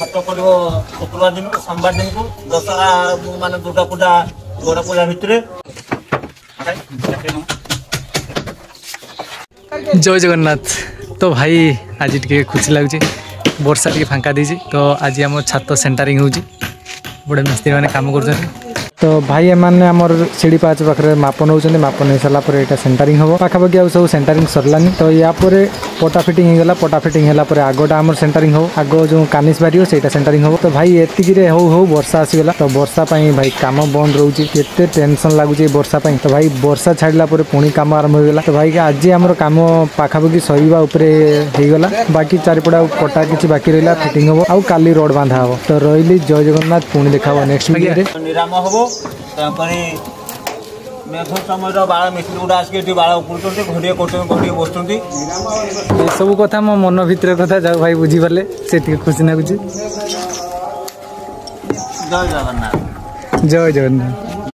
शुक्रवार दिन को सोमवार दिन को दशहरा मान दुर्गा पूजा बड़ पूजा भितर। जय जगन्नाथ। तो भाई आज टे खुशी लगुच वर्षा टे फांका दी तो आज आम छात सेंटरिंग होची बड़े मिस्त्री मैंने काम कर। तो भाई एमाने आमर सीढ़ी पाँच पाखे माप नौ माप नहीं सारापर यहाँ सेंटरिंग हम पाखापाखि आ सब सेंटरिंग सरलानी। तो या पटा फिटिंग होगा पटा फिटिंग है आगटा आम सेंटरिंग हो आग जो कानिस बारी से सेंटरिंग हम। तो भाई एतिक हो वर्षा आसीगला तो वर्षा भाई काम बंद रोचे केते टेंशन लगुच वर्षा। तो भाई वर्षा छाड़ा पुणी काम आरंभ होगा। तो भाई आज आम काम पाखापाखि सरीवा होगला बाकी चारिपटा पटा किसी बाकी रहा फिटिंग हम आउ काली रोड बांधा हम। तो रही जय जगन्नाथ पुणी देखा नेक्स्ट निराम हम मेघ समय बाड़ मिस्त्री गुड़ा आसिक बाड़ उपड़े घड़िए घड़िए बस सब कथा मो मन भितर कथा जाओ भाई बुझीपारे से खुशी लगुच। जय जगन्नाथ। जय जगन्नाथ।